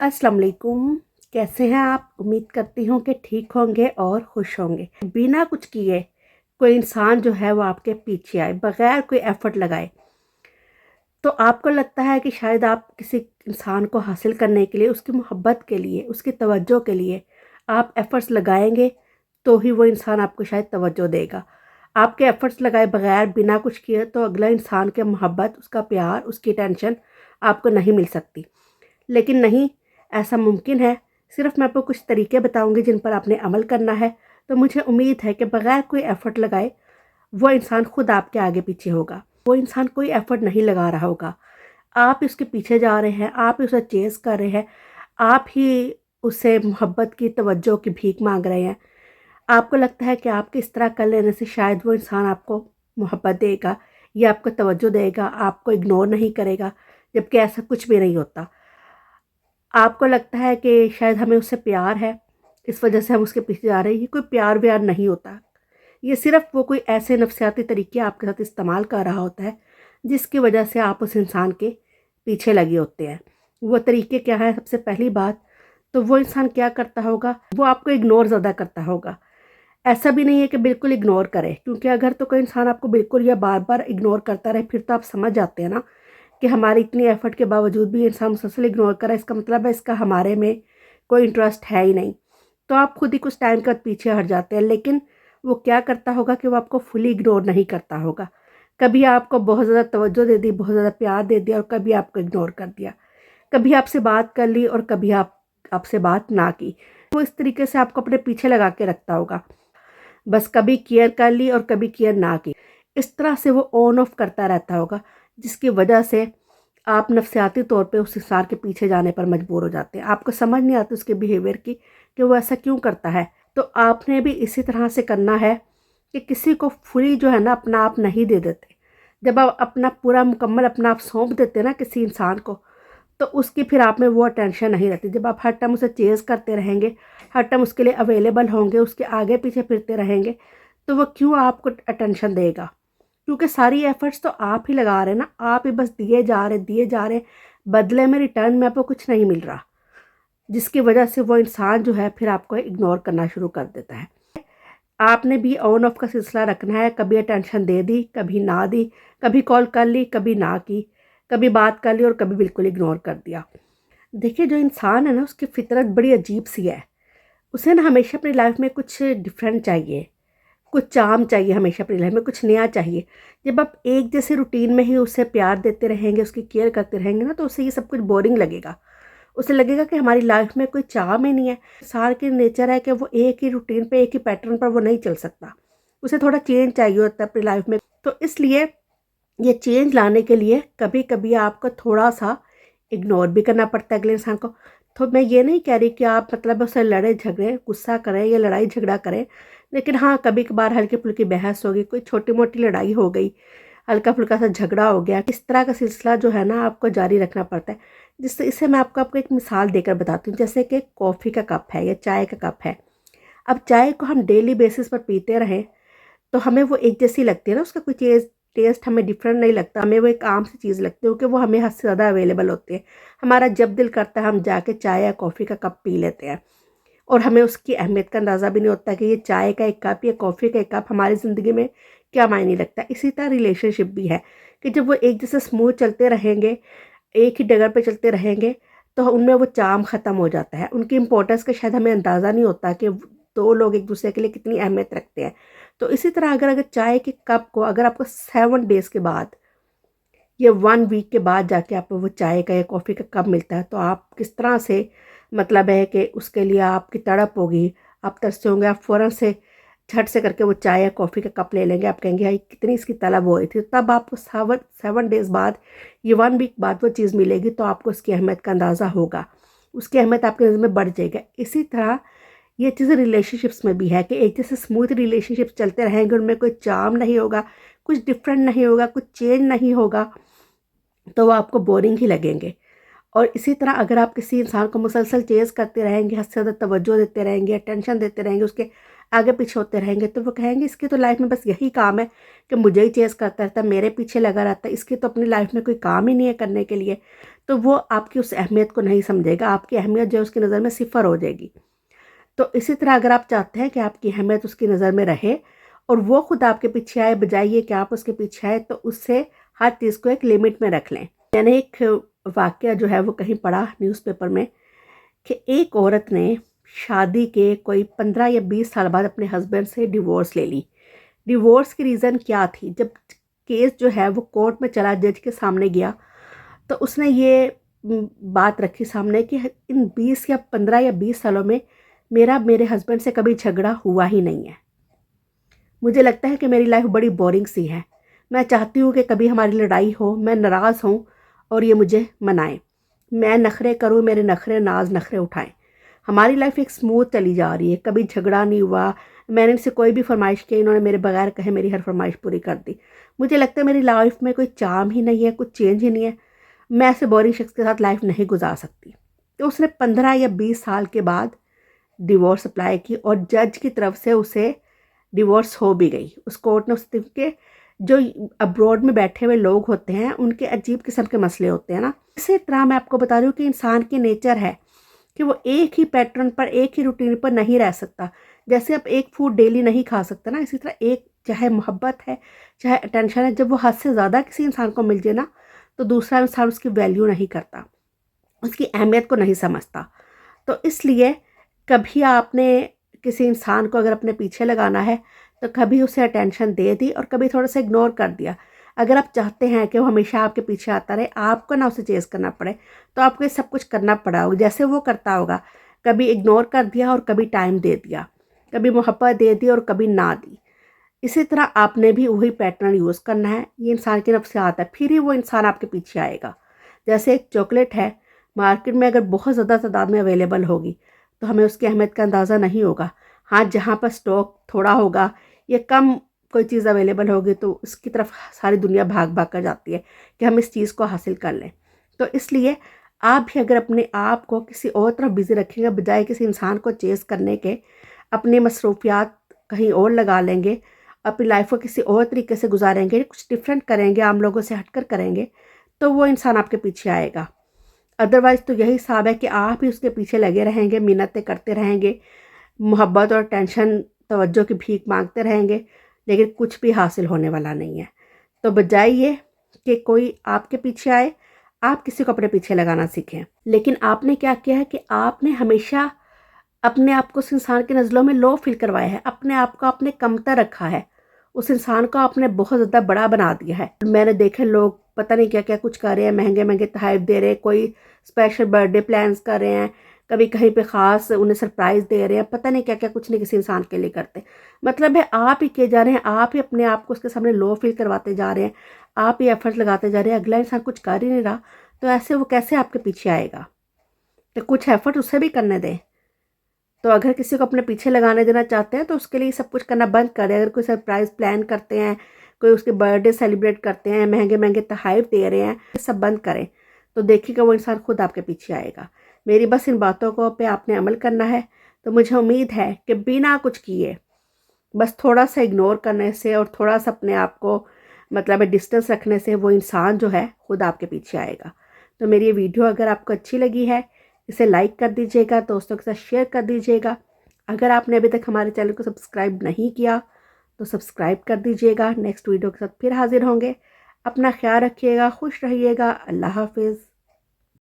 अस्सलाम वालेकुम। कैसे हैं आप? उम्मीद करती हूँ कि ठीक होंगे और खुश होंगे। बिना कुछ किए कोई इंसान जो है वो आपके पीछे आए बगैर कोई एफर्ट लगाए, तो आपको लगता है कि शायद आप किसी इंसान को हासिल करने के लिए, उसकी मोहब्बत के लिए, उसकी तवज्जो के लिए आप एफर्ट्स लगाएंगे तो ही वो इंसान आपको शायद तवज्जो देगा। आपके एफर्ट्स लगाए बगैर बिना कुछ किए तो अगला इंसान के मोहब्बत, उसका प्यार, उसकी टेंशन आपको नहीं मिल सकती। लेकिन नहीं, ऐसा मुमकिन है। सिर्फ मैं आपको कुछ तरीके बताऊंगी जिन पर आपने अमल करना है। तो मुझे उम्मीद है कि बगैर कोई एफर्ट लगाए वो इंसान खुद आपके आगे पीछे होगा। वो इंसान कोई एफर्ट नहीं लगा रहा होगा, आप उसके पीछे जा रहे हैं, आप ही उसे चेस कर रहे हैं, आप ही उससे मोहब्बत की, तवज्जो की भीख मांग रहे हैं। आपको लगता है कि आपके इस तरह कर लेने से शायद वो इंसान आपको मोहब्बत देगा या आपको तवज्जो देगा, आपको इग्नोर नहीं करेगा, जबकि ऐसा कुछ भी नहीं होता। आपको लगता है कि शायद हमें उससे प्यार है, इस वजह से हम उसके पीछे जा रहे हैं। ये कोई प्यार व्यार नहीं होता। ये सिर्फ वो कोई ऐसे नफसियाती तरीके आपके साथ इस्तेमाल कर रहा होता है जिसकी वजह से आप उस इंसान के पीछे लगे होते हैं। वो तरीके क्या है? सबसे पहली बात तो वो इंसान क्या करता होगा, वो आपको इग्नोर ज़्यादा करता होगा। ऐसा भी नहीं है कि बिल्कुल इग्नोर करे, क्योंकि अगर तो कोई इंसान आपको बिल्कुल या बार बार इग्नोर करता रहे फिर तो आप समझ जाते हैं ना कि हमारी इतनी एफर्ट के बावजूद भी इंसान मुसलसल इग्नोर कर रहा है। इसका मतलब है इसका हमारे में कोई इंटरेस्ट है ही नहीं। तो आप खुद ही कुछ टाइम के बाद पीछे हट जाते हैं। लेकिन वो क्या करता होगा कि वो आपको फुली इग्नोर नहीं करता होगा। कभी आपको बहुत ज़्यादा तवज्जो दे दी, बहुत ज़्यादा प्यार दे दिया, और कभी आपको इग्नोर कर दिया। कभी आपसे बात कर ली और कभी आपसे बात ना की। वो इस तरीके से आपको अपने पीछे लगा के रखता होगा। बस कभी केयर कर ली और कभी केयर ना की। इस तरह से वो ऑन ऑफ करता रहता होगा, जिसकी वजह से आप नफसियाती तौर पे उस इंसान के पीछे जाने पर मजबूर हो जाते हैं। आपको समझ नहीं आती उसके बिहेवियर की कि वो ऐसा क्यों करता है। तो आपने भी इसी तरह से करना है कि किसी को फुली जो है ना अपना आप नहीं दे देते। जब आप अपना पूरा मुकम्मल अपना आप सौंप देते ना किसी इंसान को, तो उसकी फिर आप में वो अटेंशन नहीं रहती। जब आप हर टाइम उसे चेज़ करते रहेंगे, हर टाइम उसके लिए अवेलेबल होंगे, उसके आगे पीछे फिरते रहेंगे, तो वो क्यों आपको अटेंशन देगा? क्योंकि सारी एफर्ट्स तो आप ही लगा रहे हैं ना, आप ही बस दिए जा रहे, बदले में रिटर्न में आपको कुछ नहीं मिल रहा, जिसकी वजह से वो इंसान जो है फिर आपको इग्नोर करना शुरू कर देता है। आपने भी ऑन ऑफ का सिलसिला रखना है। कभी अटेंशन दे दी, कभी ना दी, कभी कॉल कर ली, कभी ना की, कभी बात कर ली और कभी बिल्कुल इग्नोर कर दिया। देखिए, जो इंसान है ना उसकी फितरत बड़ी अजीब सी है। उसे ना हमेशा अपनी लाइफ में कुछ डिफरेंट चाहिए, कुछ चार्म चाहिए, हमेशा अपनी लाइफ में कुछ नया चाहिए। जब आप एक जैसे रूटीन में ही उसे प्यार देते रहेंगे, उसकी केयर करते रहेंगे ना, तो उसे ये सब कुछ बोरिंग लगेगा। उसे लगेगा कि हमारी लाइफ में कोई चार्म ही नहीं है। इंसान की नेचर है कि वो एक ही रूटीन पे, एक ही पैटर्न पर वो नहीं चल सकता। उसे थोड़ा चेंज चाहिए होता है अपनी लाइफ में। तो इसलिए ये चेंज लाने के लिए कभी कभी आपको थोड़ा सा इग्नोर भी करना पड़ता है अगले इंसान को। तो मैं ये नहीं कह रही कि आप मतलब उससे लड़े झगड़े, गुस्सा करें या लड़ाई झगड़ा करें। लेकिन हाँ, कभी कभार हल्की फुल्की बहस होगी, कोई छोटी मोटी लड़ाई हो गई, हल्का फुल्का सा झगड़ा हो गया, इस तरह का सिलसिला जो है ना आपको जारी रखना पड़ता है। जिससे इससे मैं आपको एक मिसाल देकर बताती हूँ। जैसे कि कॉफ़ी का कप है या चाय का कप है। अब चाय को हम डेली बेसिस पर पीते रहें तो हमें वो एक जैसी लगती है ना, उसका कोई टेस्ट हमें डिफरेंट नहीं लगता। हमें वो एक आम सी चीज़ लगती है, क्योंकि वो हमें हद से ज़्यादा अवेलेबल होती है। हमारा जब दिल करता है हम जाके चाय या कॉफ़ी का कप पी लेते हैं, और हमें उसकी अहमियत का अंदाज़ा भी नहीं होता कि ये चाय का एक कप या कॉफ़ी का एक कप हमारी ज़िंदगी में क्या मायने रखता है। इसी तरह रिलेशनशिप भी है कि जब वो एक जैसे स्मूथ चलते रहेंगे, एक ही डगर पे चलते रहेंगे, तो उनमें वो चार्म ख़त्म हो जाता है। उनकी इम्पोर्टेंस का शायद हमें अंदाज़ा नहीं होता कि दो लोग एक दूसरे के लिए कितनी अहमियत रखते हैं। तो इसी तरह अगर अगर चाय के कप को अगर आपको 7 डेज़ के बाद या 1 वीक के बाद जाके आपको वो चाय का या कॉफ़ी का कप मिलता है, तो आप किस तरह से मतलब है कि उसके लिए आपकी तड़प होगी, आप तरसते होंगे, आप फ़ौरन से झट से करके वो चाय या कॉफ़ी का कप ले लेंगे। आप कहेंगे भाई कितनी इसकी तलब हो रही थी। तब आपको 7 डेज़ बाद, ये 1 वीक बाद वो चीज़ मिलेगी, तो आपको उसकी अहमियत का अंदाज़ा होगा, उसकी अहमियत आपकी नज़र में बढ़ जाएगी। इसी तरह ये चीज़ें रिलेशनशिप्स में भी है कि एक जैसे स्मूथ रिलेशनशिप्स चलते रहेंगे, उनमें कोई चार्म नहीं होगा, कुछ डिफरेंट नहीं होगा, कुछ चेंज नहीं होगा, तो वो आपको बोरिंग ही लगेंगे। और इसी तरह अगर आप किसी इंसान को मुसलसल चेज़ करते रहेंगे, हद से ज़्यादा तवज्जो देते रहेंगे, अटेंशन देते रहेंगे, उसके आगे पीछे होते रहेंगे तो वो कहेंगे इसकी तो लाइफ में बस यही काम है कि मुझे ही चेस करता रहता है, मेरे पीछे लगा रहता है, इसकी तो अपनी लाइफ में कोई काम ही नहीं है करने के लिए। तो वो आपकी उस अहमियत को नहीं समझेगा, आपकी अहमियत जो है उसकी नज़र में सिफर हो जाएगी। तो इसी तरह अगर आप चाहते हैं कि आपकी अहमियत उसकी नज़र में रहे और वो खुद आपके पीछे आए बजाय ये कि आप उसके पीछे आए, तो उससे हर चीज़ को एक लिमिट में रख लें। मैंने एक वाक़या जो है वो कहीं पढ़ा न्यूज़पेपर में कि एक औरत ने शादी के कोई 15 या 20 साल बाद अपने हस्बैंड से डिवोर्स ले ली। डिवोर्स की रीज़न क्या थी? जब केस जो है वो कोर्ट में चला, जज के सामने गया, तो उसने ये बात रखी सामने कि इन 20 या 15 या 20 सालों में मेरे हस्बैंड से कभी झगड़ा हुआ ही नहीं है। मुझे लगता है कि मेरी लाइफ बड़ी बोरिंग सी है। मैं चाहती हूँ कि कभी हमारी लड़ाई हो, मैं नाराज़ हूँ और ये मुझे मनाएं, मैं नखरे करूँ, मेरे नखरे नाज नखरे उठाएं। हमारी लाइफ एक स्मूथ चली जा रही है, कभी झगड़ा नहीं हुआ, मैंने इनसे कोई भी फरमाइश की, इन्होंने मेरे बगैर कहे मेरी हर फरमाइश पूरी कर दी। मुझे लगता है मेरी लाइफ में कोई चार्म ही नहीं है, कुछ चेंज ही नहीं है, मैं ऐसे बोरिंग शख्स के साथ लाइफ नहीं गुजार सकती। तो उसने 15 या 20 साल के बाद डिवोर्स अप्लाई की और जज की तरफ से उसे डिवोर्स हो भी गई। उस कोर्ट ने उसके के जो अब्रॉड में बैठे हुए लोग होते हैं उनके अजीब किस्म के मसले होते हैं ना। इसी तरह मैं आपको बता रही हूँ कि इंसान की नेचर है कि वो एक ही पैटर्न पर, एक ही रूटीन पर नहीं रह सकता। जैसे आप एक फूड डेली नहीं खा सकते ना, इसी तरह एक चाहे मोहब्बत है, चाहे अटेंशन है, जब वो हद से ज़्यादा किसी इंसान को मिल जाए ना, तो दूसरा इंसान उसकी वैल्यू नहीं करता, उसकी अहमियत को नहीं समझता। तो इसलिए कभी आपने किसी इंसान को अगर अपने पीछे लगाना है तो कभी उसे अटेंशन दे दी और कभी थोड़ा सा इग्नोर कर दिया। अगर आप चाहते हैं कि वो हमेशा आपके पीछे आता रहे, आपको ना उसे चेस करना पड़े, तो आपको ये सब कुछ करना पड़ा होगा जैसे वो करता होगा। कभी इग्नोर कर दिया और कभी टाइम दे दिया, कभी मोहब्बत दे दी और कभी ना दी। इसी तरह आपने भी वही पैटर्न यूज़ करना है। ये इंसान की नफ्सियात है, फिर ही वो इंसान आपके पीछे आएगा। जैसे एक चॉकलेट है, मार्केट में अगर बहुत ज़्यादा तादाद में अवेलेबल होगी तो हमें उसकी अहमियत का अंदाज़ा नहीं होगा। हाँ, जहाँ पर स्टॉक थोड़ा होगा या कम कोई चीज़ अवेलेबल होगी तो उसकी तरफ सारी दुनिया भाग भाग कर जाती है कि हम इस चीज़ को हासिल कर लें। तो इसलिए आप भी अगर अपने आप को किसी और तरफ बिज़ी रखेंगे बजाय किसी इंसान को चेस करने के, अपनी मसरूफियात कहीं और लगा लेंगे, अपनी लाइफ को किसी और तरीके से गुजारेंगे, कुछ डिफरेंट करेंगे, आम लोगों से हटकर करेंगे, तो वो इंसान आपके पीछे आएगा। अदरवाइज़ तो यही हिसाब है कि आप ही उसके पीछे लगे रहेंगे, मिन्नतें करते रहेंगे, मोहब्बत और टेंशन तवज्जो की भीख मांगते रहेंगे, लेकिन कुछ भी हासिल होने वाला नहीं है। तो बजाय ये कि कोई आपके पीछे आए, आप किसी को अपने पीछे लगाना सीखें। लेकिन आपने क्या किया है कि आपने हमेशा अपने आप को उस इंसान की नज़रों में लो फील करवाया है, अपने आप को आपने कमतर रखा है, उस इंसान को आपने बहुत ज़्यादा बड़ा बना दिया है। मैंने देखे लोग पता नहीं क्या क्या कुछ कर रहे हैं, महंगे महंगे तोहफ़े दे रहे हैं, कोई स्पेशल बर्थडे प्लान्स कर रहे हैं, कभी कहीं पे ख़ास उन्हें सरप्राइज़ दे रहे हैं, पता नहीं क्या क्या कुछ नहीं किसी इंसान के लिए करते। मतलब है आप ही किए जा रहे हैं, आप ही अपने आप को उसके सामने लो फील करवाते जा रहे हैं, आप ही एफर्ट लगाते जा रहे हैं, अगला इंसान कुछ कर ही नहीं रहा, तो ऐसे वो कैसे आपके पीछे आएगा? तो कुछ एफर्ट उसे भी करने दें। तो अगर किसी को अपने पीछे लगाने देना चाहते हैं तो उसके लिए सब कुछ करना बंद करें। अगर कोई सरप्राइज़ प्लान करते हैं, कोई उसके बर्थडे सेलिब्रेट करते हैं, महंगे महंगे तोहफ़े दे रहे हैं, सब बंद करें, तो देखिएगा वो इंसान खुद आपके पीछे आएगा। मेरी बस इन बातों को पे आपने अमल करना है। तो मुझे उम्मीद है कि बिना कुछ किए, बस थोड़ा सा इग्नोर करने से और थोड़ा सा अपने आप को मतलब डिस्टेंस रखने से वो इंसान जो है खुद आपके पीछे आएगा। तो मेरी ये वीडियो अगर आपको अच्छी लगी है, इसे लाइक कर दीजिएगा, दोस्तों के साथ शेयर कर दीजिएगा। अगर आपने अभी तक हमारे चैनल को सब्सक्राइब नहीं किया तो सब्सक्राइब कर दीजिएगा। नेक्स्ट वीडियो के साथ फिर हाजिर होंगे। अपना ख्याल रखिएगा, खुश रहिएगा। अल्लाह हाफिज़।